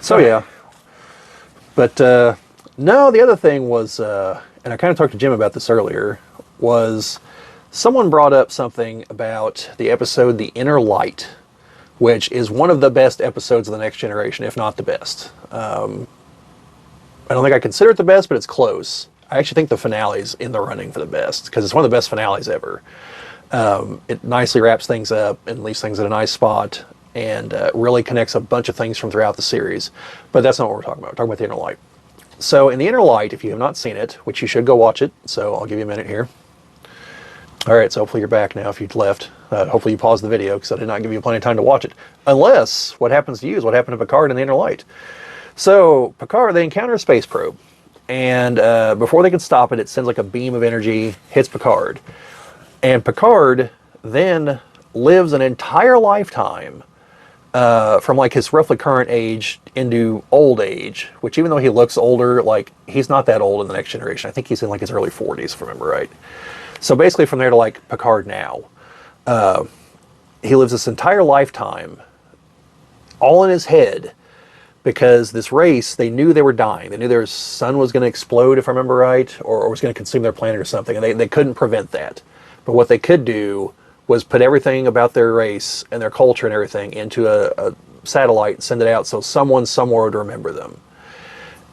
So yeah. But no, the other thing was, and I kind of talked to Jim about this earlier, was someone brought up something about the episode The Inner Light, which is one of the best episodes of The Next Generation, if not the best. I don't think I consider it the best, but it's close. I actually think the finale's in the running for the best, because it's one of the best finales ever. It nicely wraps things up and leaves things in a nice spot, and really connects a bunch of things from throughout the series. But that's not what we're talking about. We're talking about The Inner Light. So in The Inner Light, if you have not seen it, which you should go watch it, so I'll give you a minute here. All right, so hopefully you're back now if you'd left. Hopefully you paused the video, because I did not give you plenty of time to watch it. Unless what happens to you is what happened to Picard in The Inner Light. So Picard, they encounter a space probe. And before they can stop it, it sends like a beam of energy, hits Picard. And Picard then lives an entire lifetime from like his roughly current age into old age, which even though he looks older, like he's not that old in The Next Generation. I think he's in like his early 40s, if I remember right. So basically from there to like Picard now, he lives this entire lifetime all in his head, because this race, they knew they were dying. They knew their sun was going to explode, if I remember right, or was going to consume their planet or something, and they couldn't prevent that. But what they could do was put everything about their race and their culture and everything into a satellite and send it out so someone somewhere would remember them.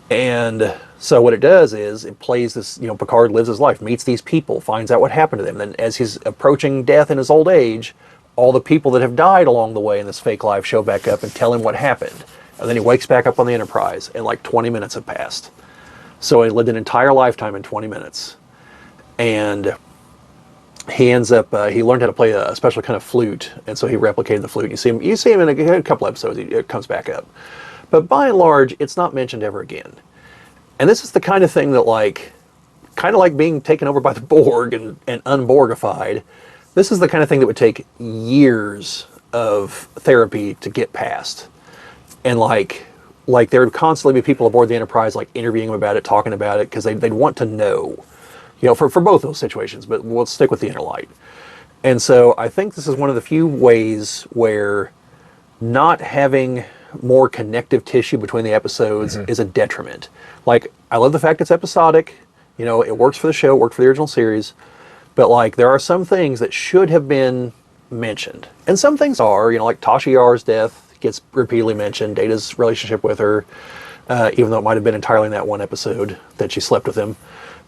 And so what it does is it plays this, Picard lives his life, meets these people, finds out what happened to them. Then as he's approaching death in his old age, all the people that have died along the way in this fake life show back up and tell him what happened. And then he wakes back up on the Enterprise, and like 20 minutes have passed. So he lived an entire lifetime in 20 minutes. And he ends up, he learned how to play a special kind of flute, and so he replicated the flute. You see him in a couple episodes, it comes back up. But by and large, it's not mentioned ever again. And this is the kind of thing that kind of like being taken over by the Borg and unborgified, this is the kind of thing that would take years of therapy to get past. And like there would constantly be people aboard the Enterprise interviewing him about it, talking about it, because they'd want to know, for both those situations, but we'll stick with The Inner Light. And so I think this is one of the few ways where not having more connective tissue between the episodes is a detriment. I love the fact it's episodic, it works for the show, it worked for the original series, but there are some things that should have been mentioned. And some things are, like Tasha Yar's death gets repeatedly mentioned, Data's relationship with her, even though it might have been entirely in that one episode that she slept with him.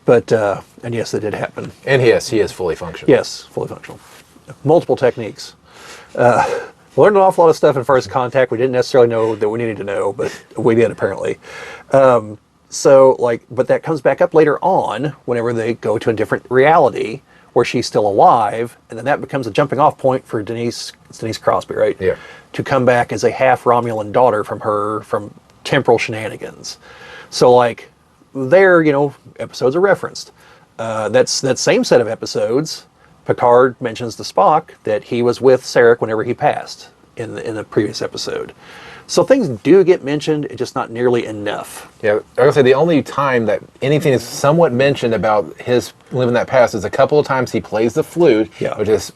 But, and yes, that did happen. And yes, he is fully functional. Yes, fully functional. Multiple techniques. We learned an awful lot of stuff in First Contact we didn't necessarily know that we needed to know, but we did apparently. But that comes back up later on whenever they go to a different reality where she's still alive, and then that becomes a jumping off point for Denise Crosby, right? Yeah. To come back as a half Romulan daughter from temporal shenanigans. So episodes are referenced. That same set of episodes, Picard mentions to Spock that he was with Sarek whenever he passed in the previous episode. So things do get mentioned, it's just not nearly enough. Yeah, I would say the only time that anything is somewhat mentioned about his living that past is a couple of times he plays the flute,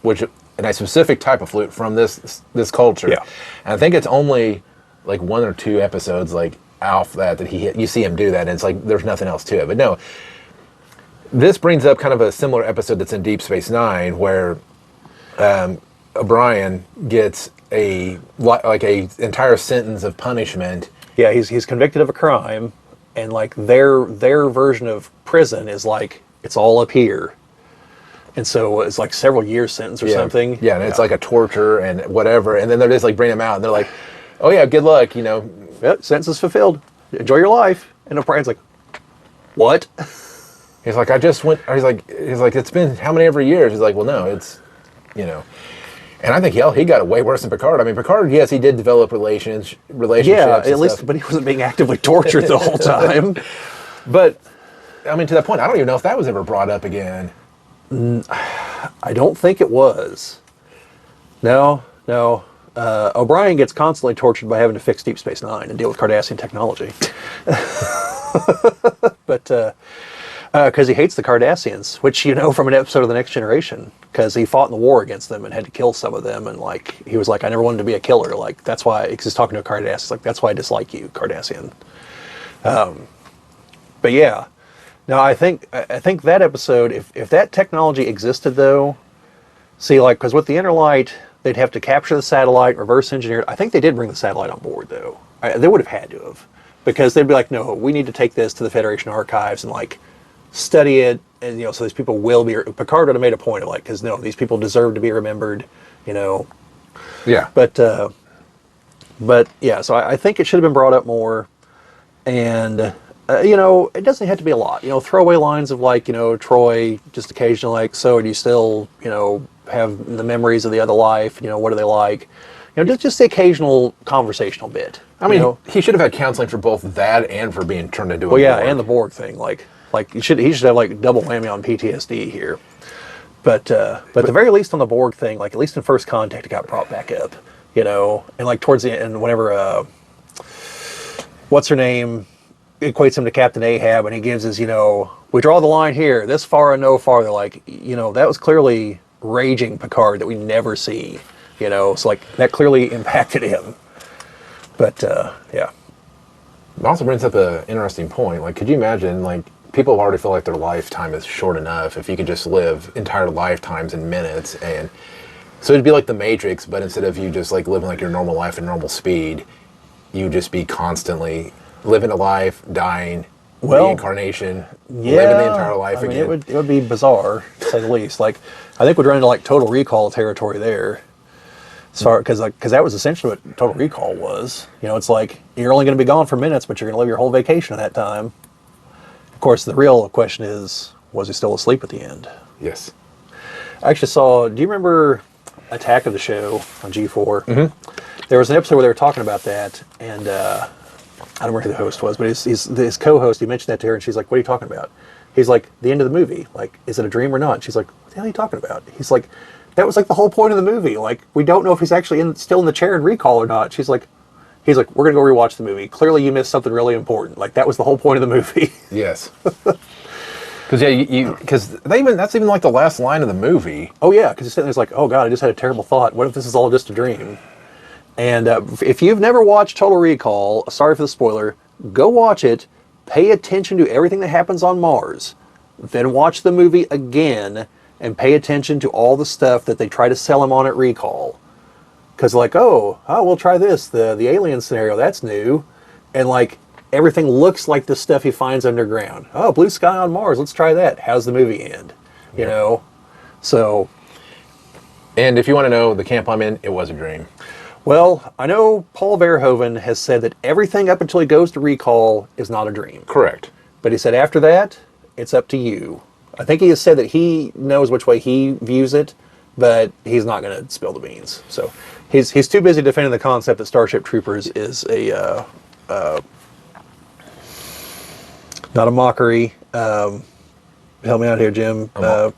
which and a specific type of flute from this culture. Yeah. And I think it's only one or two episodes off that you see him do that, and it's there's nothing else to it. But no, this brings up kind of a similar episode that's in Deep Space Nine where O'Brien gets a entire sentence of punishment. Yeah, he's convicted of a crime, and their version of prison is it's all up here. And so it's several years sentence or something. Yeah, and it's a torture and whatever. And then they're just bring him out and they're like, oh yeah, good luck, Yep, sentence is fulfilled. Enjoy your life. And O'Brien's like, what? He's like, I just went, he's like, it's been how many ever years? He's like, well, no, it's, And I think he got it way worse than Picard. I mean, Picard, yes, he did develop relationships. Yeah, at least, but he wasn't being actively tortured the whole time. But, I mean, to that point, I don't even know if that was ever brought up again. I don't think it was. No. O'Brien gets constantly tortured by having to fix Deep Space Nine and deal with Cardassian technology. But Because he hates the Cardassians, which you know from an episode of The Next Generation, because he fought in the war against them and had to kill some of them, and like he was like, I never wanted to be a killer. Like that's why, because he's talking to a Cardassian, like that's why I dislike you, Cardassian. But yeah, now I think that episode, if that technology existed though, see like because with the Inner Light, they'd have to capture the satellite, reverse engineer it. I think they did bring the satellite on board though. They would have had to have, because they'd be like, no, we need to take this to the Federation archives and like study it, and so these people will be. Picard would have made a point of like, because no, these people deserve to be remembered, Yeah. But yeah, so I think it should have been brought up more, and it doesn't have to be a lot. Throwaway lines of like, Troy just occasionally like, so do you still, have the memories of the other life? What are they like? Just the occasional conversational bit. I mean, he should have had counseling for both that and for being turned into a Well, yeah, Borg. and the Borg thing, like he should have like double whammy on PTSD here. But at the very least on the Borg thing, like at least in First Contact, it got brought back up, and like towards the end, whenever what's her name equates him to Captain Ahab, and he gives his, we draw the line here, this far and no farther. Like, that was clearly raging Picard that we never see, so like that clearly impacted him. But yeah. It also brings up an interesting point. Like, could you imagine, like, people already feel like their lifetime is short enough if you could just live entire lifetimes in minutes, and so it'd be like the Matrix, but instead of you just like living like your normal life at normal speed, you just be constantly living a life, dying, reincarnation, living the entire life again. It would be bizarre, to say the least. Like, I think we'd run into like Total Recall territory there. Because that was essentially what Total Recall was. It's like you're only going to be gone for minutes, but you're going to live your whole vacation at that time. Of course, the real question is, was he still asleep at the end? Yes. I actually saw, do you remember Attack of the Show on G4? Mm-hmm. There was an episode where they were talking about that, and I don't remember who the host was, but his co-host, he mentioned that to her, and she's like, what are you talking about? He's like, the end of the movie. Like, is it a dream or not? She's like, what the hell are you talking about? He's like, that was like the whole point of the movie. Like, we don't know if he's actually still in the chair in Recall or not. He's like, we're going to go rewatch the movie. Clearly you missed something really important. Like, that was the whole point of the movie. Yes. Because that's even like the last line of the movie. Oh yeah, because he's sitting there, it's like, oh god, I just had a terrible thought. What if this is all just a dream? And if you've never watched Total Recall, sorry for the spoiler, go watch it. Pay attention to everything that happens on Mars. Then watch the movie again and pay attention to all the stuff that they try to sell him on at Recall. Because like, oh, we'll try this, the alien scenario, that's new. And like, everything looks like the stuff he finds underground. Oh, blue sky on Mars, let's try that. How's the movie end? You know? So. And if you want to know the camp I'm in, it was a dream. Well, I know Paul Verhoeven has said that everything up until he goes to Recall is not a dream. Correct. But he said after that, it's up to you. I think he has said that he knows which way he views it, but he's not going to spill the beans. So he's too busy defending the concept that Starship Troopers is a not a mockery. Help me out here, Jim. I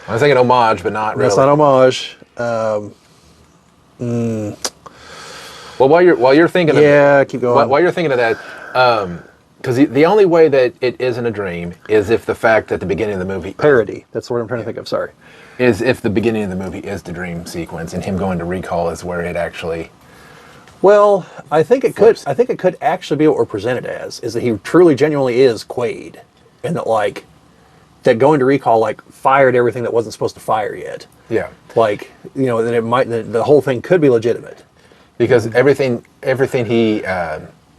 was thinking homage, but not really. That's not homage. Well, while you're thinking, keep going. While you're thinking of that, because the only way that it isn't a dream is if the fact that the beginning of the movie parody. That's the word I'm trying to think of. Sorry. Is if the beginning of the movie is the dream sequence, and him going to Recall is where it actually. Well, I think it flips. could. I think it could actually be what we're presented as: is that he truly, genuinely is Quaid, and that like that going to Recall like fired everything that wasn't supposed to fire yet. Yeah. Like then it might the whole thing could be legitimate. Because everything he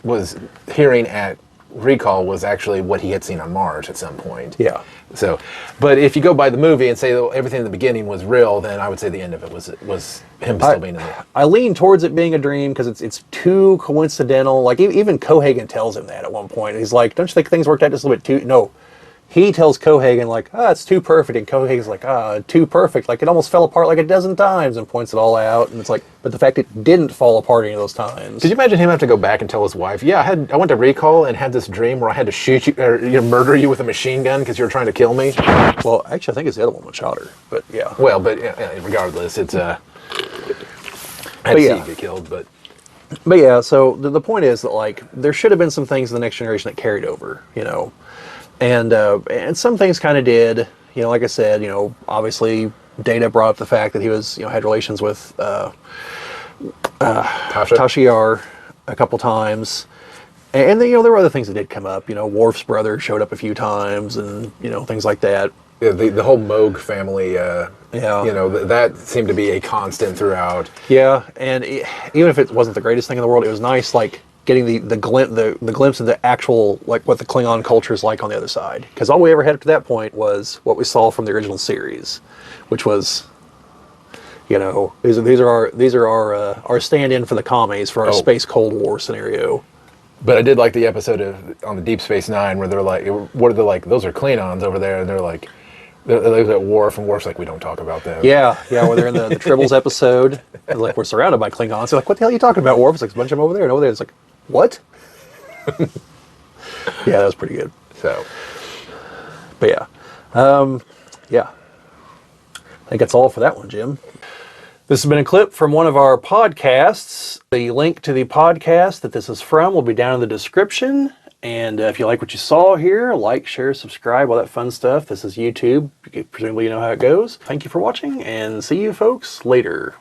was hearing at Recall was actually what he had seen on Mars at some point. Yeah. So, but if you go by the movie and say everything in the beginning was real, then I would say the end of it was him still being in there. I lean towards it being a dream because it's too coincidental. Like even Cohagen tells him that at one point. He's like, "Don't you think things worked out just a little bit too?" No. He tells Cohagen like, it's too perfect, and Cohagen's like, too perfect, like it almost fell apart like a dozen times, and points it all out, and it's like, but the fact it didn't fall apart any of those times. Could you imagine him have to go back and tell his wife, I went to Recall and had this dream where I had to shoot you, or murder you with a machine gun because you were trying to kill me? Well, actually, I think it's the other one that shot her, but yeah. Well, but regardless, it's I'd see you get killed, but yeah. So the point is that like there should have been some things in the Next Generation that carried over, And some things kind of did. You know, like I said, you know, obviously Data brought up the fact that he was, you know, had relations with Tasha Yar a couple times. And then, you know, there were other things that did come up. You know, Worf's brother showed up a few times, and you know, things like that. Yeah, the whole Moog family. Yeah. You know, that seemed to be a constant throughout. Yeah, and even if it wasn't the greatest thing in the world, it was nice, like getting the glimpse of the actual, like what the Klingon culture is like on the other side. Because all we ever had up to that point was what we saw from the original series, which was, you know, these are our stand-in for the commies for our space Cold War scenario. But I did like the episode on the Deep Space Nine where they're like, what are they like? Those are Klingons over there, and they're like, they're at Worf, and Worf's like, we don't talk about them. Yeah, where they're in the Tribbles episode. Like, we're surrounded by Klingons. They're like, what the hell are you talking about, Worf? It's like, a bunch of them over there, and over there. It's like, what? Yeah, that was pretty good. So, but yeah. Yeah. I think that's all for that one, Jim. This has been a clip from one of our podcasts. The link to the podcast that this is from will be down in the description. And if you like what you saw here, like, share, subscribe, all that fun stuff. This is YouTube. Presumably you know how it goes. Thank you for watching, and see you folks later.